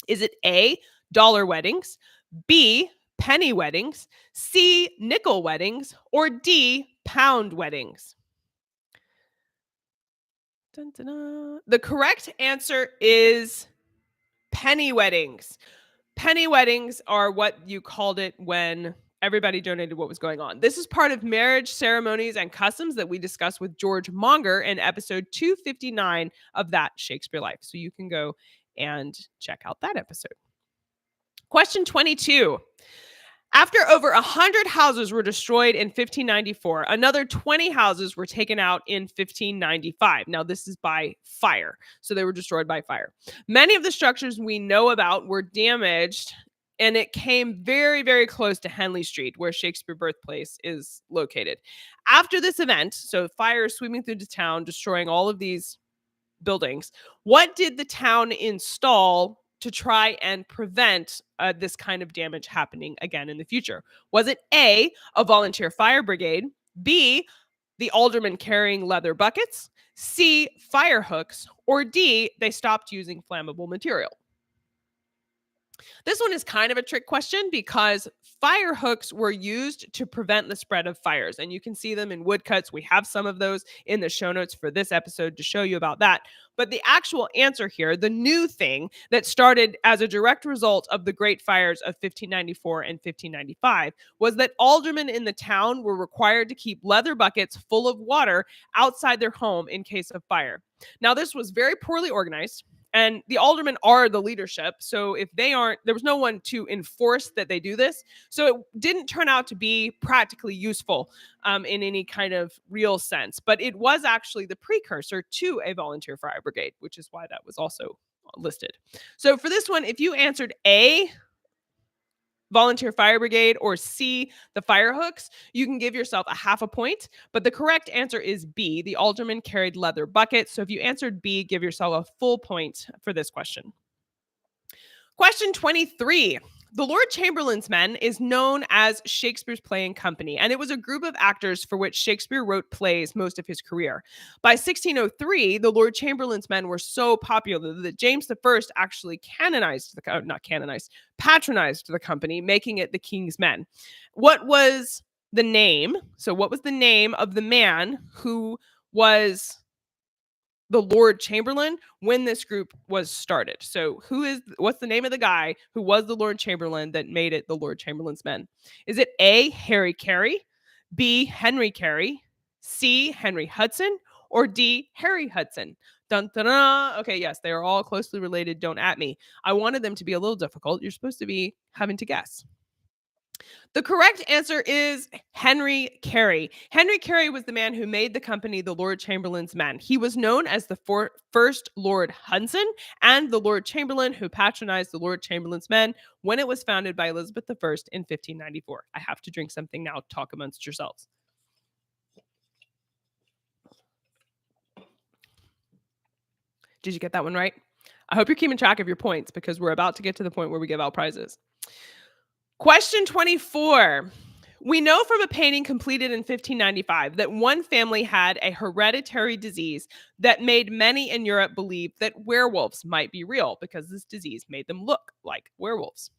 Is it A, dollar weddings, B, penny weddings, C, nickel weddings, or D, pound weddings? Dun, dun, dun. The correct answer is penny weddings. Penny weddings are what you called it when everybody donated what was going on. This is part of marriage ceremonies and customs that we discussed with George Monger in episode 259 of That Shakespeare Life. So you can go and check out that episode. Question 22. After over 100 houses were destroyed in 1594, another 20 houses were taken out in 1595. Now, this is by fire. So they were destroyed by fire. Many of the structures we know about were damaged, and it came very, very close to Henley Street, where Shakespeare birthplace is located. After this event, so fire sweeping through the town, destroying all of these buildings, what did the town install to try and prevent this kind of damage happening again in the future? Was it A, a volunteer fire brigade, B, the aldermen carrying leather buckets, C, fire hooks, or D, they stopped using flammable material? This one is kind of a trick question because fire hooks were used to prevent the spread of fires, and you can see them in woodcuts. We have some of those in the show notes for this episode to show you about that. But the actual answer here, the new thing that started as a direct result of the great fires of 1594 and 1595, was that aldermen in the town were required to keep leather buckets full of water outside their home in case of fire. Now, this was very poorly organized. And the aldermen are the leadership. So if they aren't, there was no one to enforce that they do this. So it didn't turn out to be practically useful in any kind of real sense. But it was actually the precursor to a volunteer fire brigade, which is why that was also listed. So for this one, if you answered A, volunteer fire brigade, or C, the fire hooks, you can give yourself a half a point. But the correct answer is B, the aldermen carried leather buckets. So if you answered B, give yourself a full point for this question. Question 23. The Lord Chamberlain's Men is known as Shakespeare's playing company, and it was a group of actors for which Shakespeare wrote plays most of his career. By 1603, the Lord Chamberlain's Men were so popular that James I actually patronized the company, making it the King's Men. What was the name? So what was the name of the man who was the Lord Chamberlain when this group was started? So what's the name of the guy who was the Lord Chamberlain that made it the Lord Chamberlain's Men? Is it A, Harry Carey, B, Henry Carey, C, Henry Hudson, or D, Harry Hudson? Dun, dun, dun. Okay, yes, they are all closely related. Don't at me. I wanted them to be a little difficult. You're supposed to be having to guess. The correct answer is Henry Carey. Henry Carey was the man who made the company the Lord Chamberlain's Men. He was known as the first Lord Hudson and the Lord Chamberlain who patronized the Lord Chamberlain's Men when it was founded by Elizabeth I in 1594. I have to drink something now. Talk amongst yourselves. Did you get that one right? I hope you're keeping track of your points because we're about to get to the point where we give out prizes. Question 24. We know from a painting completed in 1595 that one family had a hereditary disease that made many in Europe believe that werewolves might be real because this disease made them look like werewolves.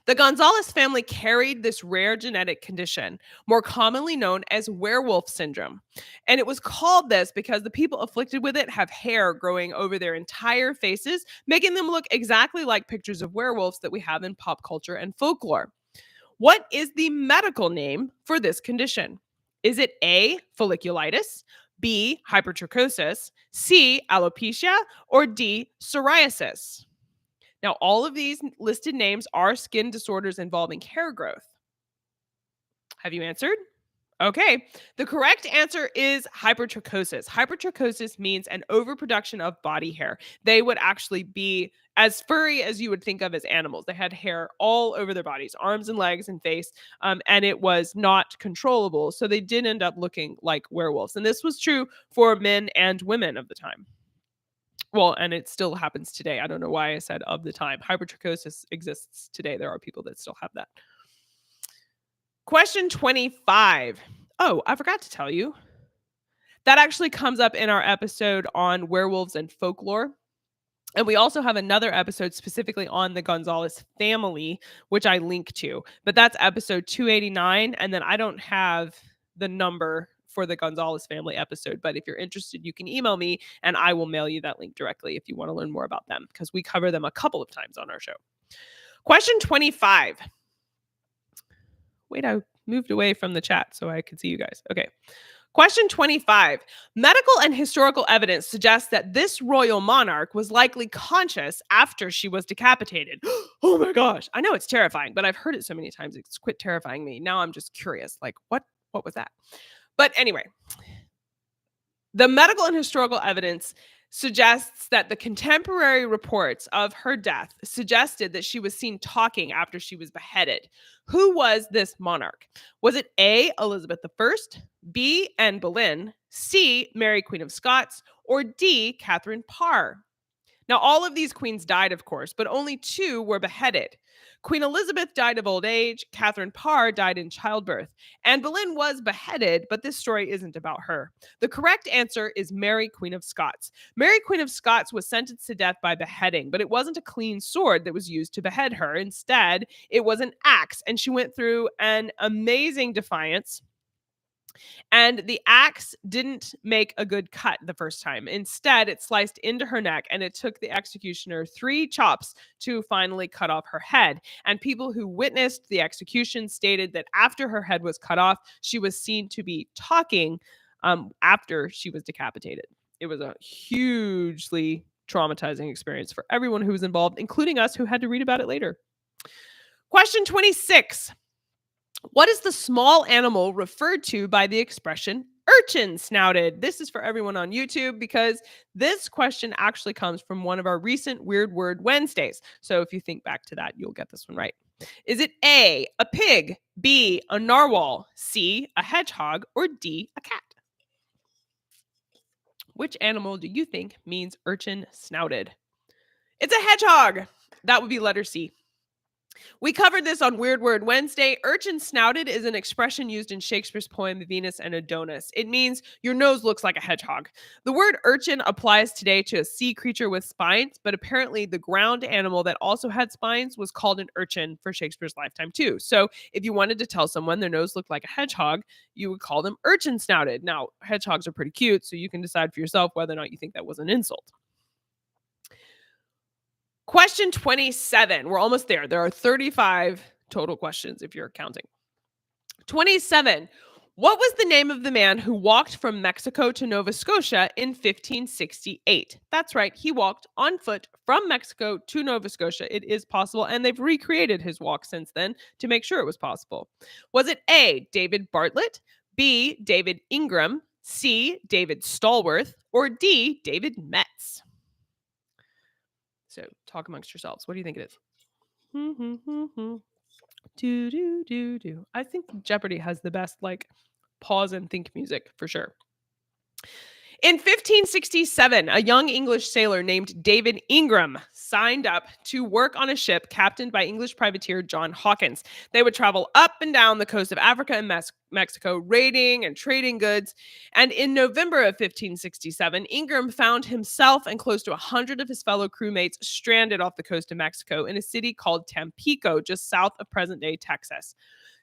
The Gonzalez family carried this rare genetic condition, more commonly known as werewolf syndrome. And it was called this because the people afflicted with it have hair growing over their entire faces, making them look exactly like pictures of werewolves that we have in pop culture and folklore. What is the medical name for this condition? Is it A, folliculitis, B, hypertrichosis, C, alopecia, or D, psoriasis? Now, all of these listed names are skin disorders involving hair growth. Have you answered? Okay, the correct answer is hypertrichosis. Hypertrichosis means an overproduction of body hair. They would actually be as furry as you would think of as animals. They had hair all over their bodies, arms and legs and face, and it was not controllable. So they did end up looking like werewolves. And this was true for men and women of the time. Well, and it still happens today. I don't know why I said of the time. Hypertrichosis exists today. There are people that still have that. Question 25. Oh, I forgot to tell you. That actually comes up in our episode on werewolves and folklore. And we also have another episode specifically on the Gonzalez family, which I link to. But that's episode 289. And then I don't have the number for the Gonzalez family episode. But if you're interested, you can email me and I will mail you that link directly if you want to learn more about them, because we cover them a couple of times on our show. Question 25. Wait, I moved away from the chat so I could see you guys. Okay. Question 25. Medical and historical evidence suggests that this royal monarch was likely conscious after she was decapitated. Oh my gosh. I know it's terrifying, but I've heard it so many times it's quit terrifying me. Now I'm just curious, like what was that? But anyway, the medical and historical evidence suggests that the contemporary reports of her death suggested that she was seen talking after she was beheaded. Who was this monarch? Was it A, Elizabeth I, B, Anne Boleyn, C, Mary Queen of Scots, or D, Catherine Parr? Now, all of these queens died, of course, but only 2 were beheaded. Queen Elizabeth died of old age. Catherine Parr died in childbirth. Anne Boleyn was beheaded, but this story isn't about her. The correct answer is Mary Queen of Scots. Mary Queen of Scots was sentenced to death by beheading, but it wasn't a clean sword that was used to behead her. Instead, it was an axe, and she went through an amazing defiance. And the axe didn't make a good cut the first time. Instead, it sliced into her neck, and it took the executioner 3 chops to finally cut off her head. And people who witnessed the execution stated that after her head was cut off, she was seen to be talking after she was decapitated. It was a hugely traumatizing experience for everyone who was involved, including us who had to read about it later. Question 26. What is the small animal referred to by the expression urchin snouted? This is for everyone on YouTube because this question actually comes from one of our recent Weird Word Wednesdays. So if you think back to that, you'll get this one right. Is it A, a pig, B, a narwhal, C, a hedgehog, or D, a cat? Which animal do you think means urchin snouted? It's a hedgehog. That would be letter C. We covered this on Weird Word Wednesday. Urchin snouted is an expression used in Shakespeare's poem Venus and Adonis. It means your nose looks like a hedgehog. The word urchin applies today to a sea creature with spines, but apparently the ground animal that also had spines was called an urchin for Shakespeare's lifetime too. So if you wanted to tell someone their nose looked like a hedgehog, you would call them urchin snouted. Now, hedgehogs are pretty cute, so you can decide for yourself whether or not you think that was an insult. Question 27. We're almost there. There are 35 total questions if you're counting. 27. What was the name of the man who walked from Mexico to Nova Scotia in 1568? That's right. He walked on foot from Mexico to Nova Scotia. It is possible, and they've recreated his walk since then to make sure it was possible. Was it A, David Bartlett, B, David Ingram, C, David Stallworth, or D, David Metz? So talk amongst yourselves. What do you think it is? Do, do, do, do. I think Jeopardy has the best pause and think music for sure. In 1567, a young English sailor named David Ingram signed up to work on a ship captained by English privateer John Hawkins. They would travel up and down the coast of Africa and Mexico, raiding and trading goods. And in November of 1567, Ingram found himself and close to 100 of his fellow crewmates stranded off the coast of Mexico in a city called Tampico, just south of present-day Texas.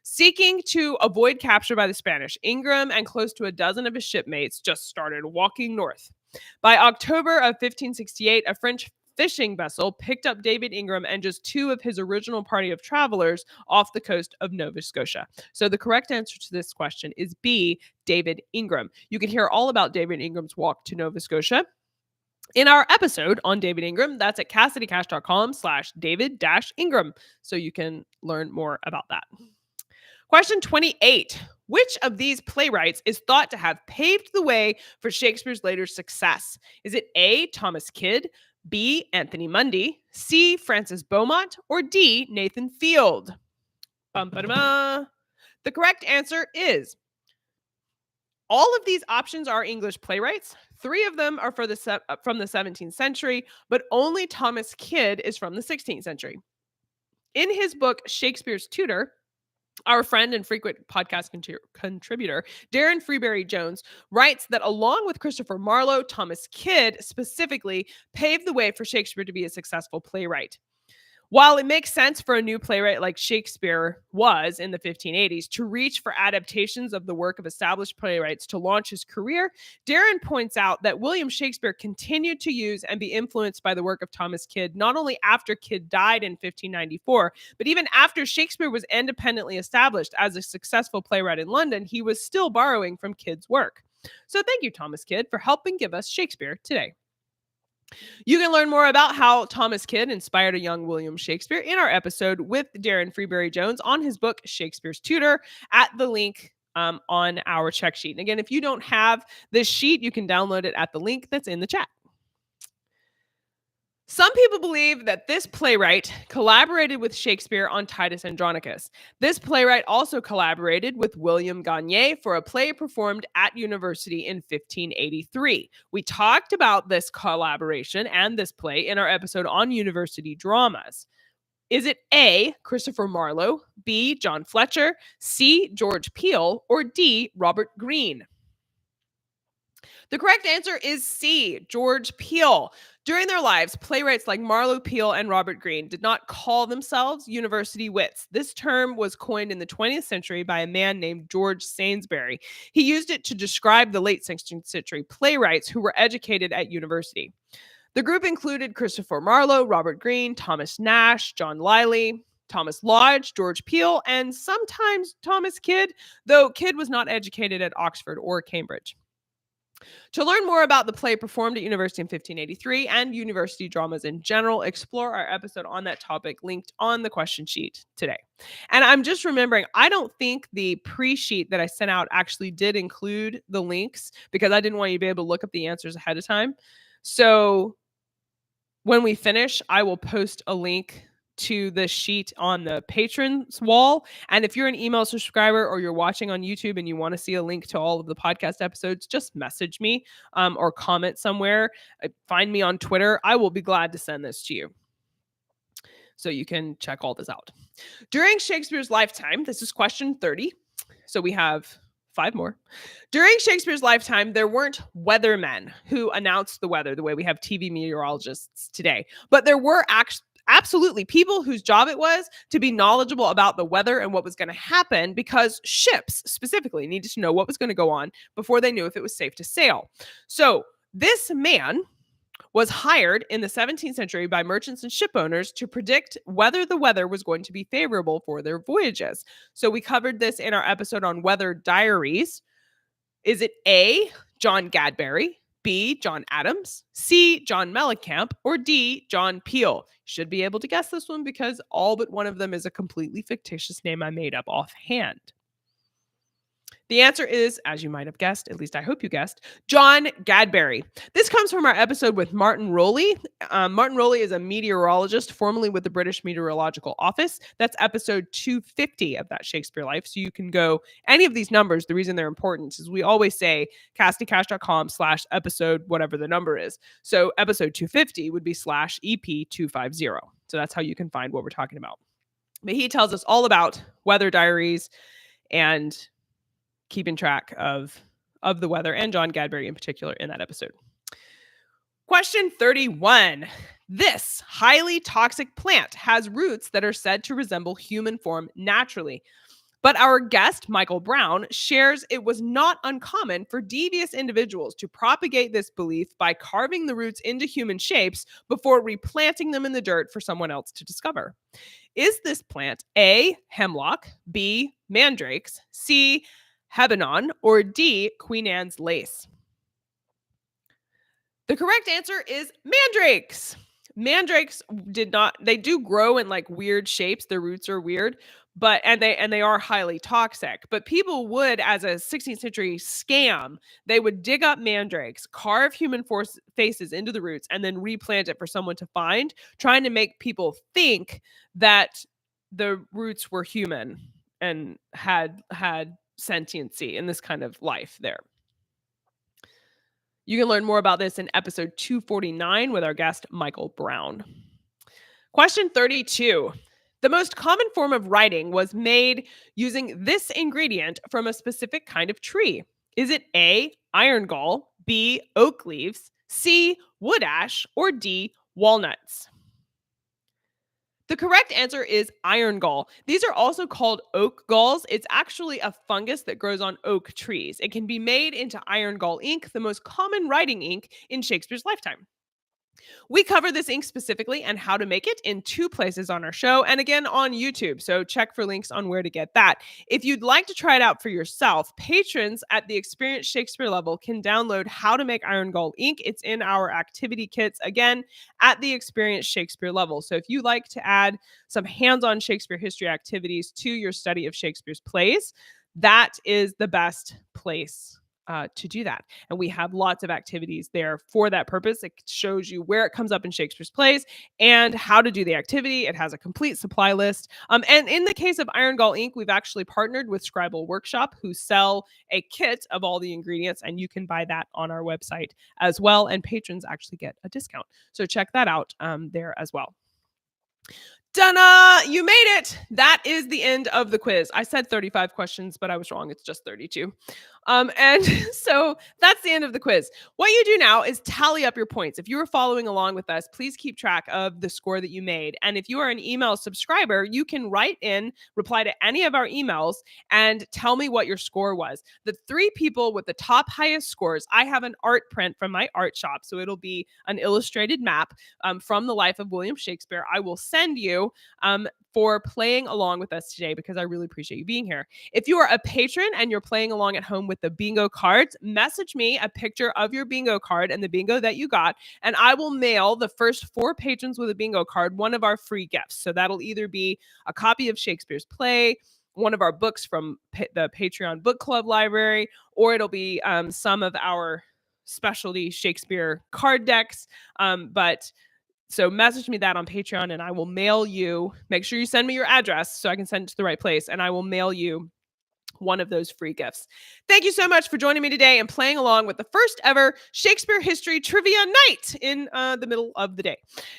Seeking to avoid capture by the Spanish, Ingram and close to a dozen of his shipmates just started walking north. By October of 1568, a French fishing vessel picked up David Ingram and just 2 of his original party of travelers off the coast of Nova Scotia. So the correct answer to this question is B, David Ingram. You can hear all about David Ingram's walk to Nova Scotia in our episode on David Ingram. That's at CassidyCash.com/David-Ingram. So you can learn more about that. Question 28. Which of these playwrights is thought to have paved the way for Shakespeare's later success? Is it A, Thomas Kyd, B, Anthony Mundy, C, Francis Beaumont, or D, Nathan Field? Bum-ba-da-ba. The correct answer is all of these options are English playwrights. 3 of them are from the 17th century, but only Thomas Kyd is from the 16th century. In his book, Shakespeare's Tutor, our friend and frequent podcast contributor, Darren Freeberry Jones, writes that along with Christopher Marlowe, Thomas Kyd specifically paved the way for Shakespeare to be a successful playwright. While it makes sense for a new playwright like Shakespeare was in the 1580s to reach for adaptations of the work of established playwrights to launch his career, Darren points out that William Shakespeare continued to use and be influenced by the work of Thomas Kyd, not only after Kyd died in 1594, but even after Shakespeare was independently established as a successful playwright in London, he was still borrowing from Kyd's work. So thank you, Thomas Kyd, for helping give us Shakespeare today. You can learn more about how Thomas Kyd inspired a young William Shakespeare in our episode with Darren Freeberry Jones on his book, Shakespeare's Tutor, at the link on our check sheet. And again, if you don't have this sheet, you can download it at the link that's in the chat. Some people believe that this playwright collaborated with Shakespeare on Titus Andronicus. This playwright also collaborated with William Gagne for a play performed at university in 1583. We talked about this collaboration and this play in our episode on university dramas. Is it A, Christopher Marlowe, B, John Fletcher, C, George Peele, or D, Robert Greene? The correct answer is C, George Peele. During their lives, playwrights like Marlowe, Peele, and Robert Greene did not call themselves university wits. This term was coined in the 20th century by a man named George Sainsbury. He used it to describe the late 16th century playwrights who were educated at university. The group included Christopher Marlowe, Robert Greene, Thomas Nash, John Lyly, Thomas Lodge, George Peele, and sometimes Thomas Kyd, though Kyd was not educated at Oxford or Cambridge. To learn more about the play performed at university in 1583 and university dramas in general, explore our episode on that topic linked on the question sheet today. And I'm just remembering, I don't think the pre-sheet that I sent out actually did include the links because I didn't want you to be able to look up the answers ahead of time. So when we finish, I will post a link to the sheet on the patrons wall. And if you're an email subscriber or you're watching on YouTube and you want to see a link to all of the podcast episodes, just message me or comment somewhere. Find me on Twitter. I will be glad to send this to you so you can check all this out. During Shakespeare's lifetime, this is question 30. So we have 5 more. During Shakespeare's lifetime, there weren't weathermen who announced the weather the way we have TV meteorologists today, but there were absolutely people whose job it was to be knowledgeable about the weather and what was going to happen because ships specifically needed to know what was going to go on before they knew if it was safe to sail. So this man was hired in the 17th century by merchants and ship owners to predict whether the weather was going to be favorable for their voyages. So we covered this in our episode on weather diaries. Is it A, John Gadbury, B, John Adams, C, John Mellencamp, or D, John Peele? Should be able to guess this one because all but one of them is a completely fictitious name I made up offhand. The answer is, as you might have guessed, at least I hope you guessed, John Gadbury. This comes from our episode with Martin Rowley. Martin Rowley is a meteorologist formerly with the British Meteorological Office. That's episode 250 of That Shakespeare Life. So you can go any of these numbers. The reason they're important is we always say castycash.com/episode, whatever the number is. So episode 250 would be /EP250. So that's how you can find what we're talking about. But he tells us all about weather diaries and keeping track of the weather, and John Gadbury in particular in that episode. Question 31. This highly toxic plant has roots that are said to resemble human form naturally. But our guest, Michael Brown, shares it was not uncommon for devious individuals to propagate this belief by carving the roots into human shapes before replanting them in the dirt for someone else to discover. Is this plant A, hemlock, B, mandrakes, C, Hebanon, or D, Queen Anne's lace? The correct answer is mandrakes. Mandrakes they do grow in like weird shapes. Their roots are weird, But they are highly toxic. But people would, as a 16th century scam, they would dig up mandrakes, carve human faces into the roots, and then replant it for someone to find, trying to make people think that the roots were human and had sentiency in this kind of life there. You can learn more about this in episode 249 with our guest, Michael Brown. Question 32. The most common form of writing was made using this ingredient from a specific kind of tree. Is it A, iron gall, B, oak leaves, C, wood ash, or D, walnuts? The correct answer is iron gall. These are also called oak galls. It's actually a fungus that grows on oak trees. It can be made into iron gall ink, the most common writing ink in Shakespeare's lifetime. We cover this ink specifically and how to make it in 2 places on our show and again on YouTube. So check for links on where to get that. If you'd like to try it out for yourself, patrons at the Experienced Shakespeare level can download How to Make Iron Gall Ink. It's in our activity kits, again, at the Experienced Shakespeare level. So if you like to add some hands-on Shakespeare history activities to your study of Shakespeare's plays, that is the best place to do that. And we have lots of activities there for that purpose. It shows you where it comes up in Shakespeare's plays and how to do the activity. It has a complete supply list. And in the case of Iron Gall ink, we've actually partnered with Scribal Workshop, who sell a kit of all the ingredients, and you can buy that on our website as well. And patrons actually get a discount. So check that out there as well. Donna, you made it. That is the end of the quiz. I said 35 questions, but I was wrong. It's just 32. And so that's the end of the quiz. What you do now is tally up your points. If you were following along with us, please keep track of the score that you made. And if you are an email subscriber, you can write in, reply to any of our emails, and tell me what your score was. The 3 people with the top highest scores, I have an art print from my art shop. So it'll be an illustrated map from the life of William Shakespeare. I will send you for playing along with us today because I really appreciate you being here. If you are a patron and you're playing along at home with the bingo cards, message me a picture of your bingo card and the bingo that you got, and I will mail the first 4 patrons with a bingo card one of our free gifts. So that'll either be a copy of Shakespeare's play, one of our books from the Patreon book club library, or it'll be some of our specialty Shakespeare card decks. So message me that on Patreon and I will mail you. Make sure you send me your address so I can send it to the right place, and I will mail you one of those free gifts. Thank you so much for joining me today and playing along with the first ever Shakespeare History Trivia Night in the middle of the day.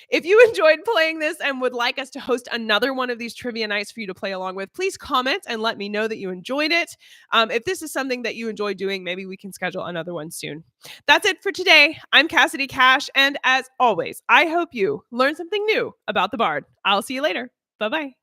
If you enjoyed playing this and would like us to host another one of these trivia nights for you to play along with, please comment and let me know that you enjoyed it. If this is something that you enjoy doing, maybe we can schedule another one soon. That's it for today. I'm Cassidy Cash, and as always, I hope you learned something new about the Bard. I'll see you later. Bye-bye.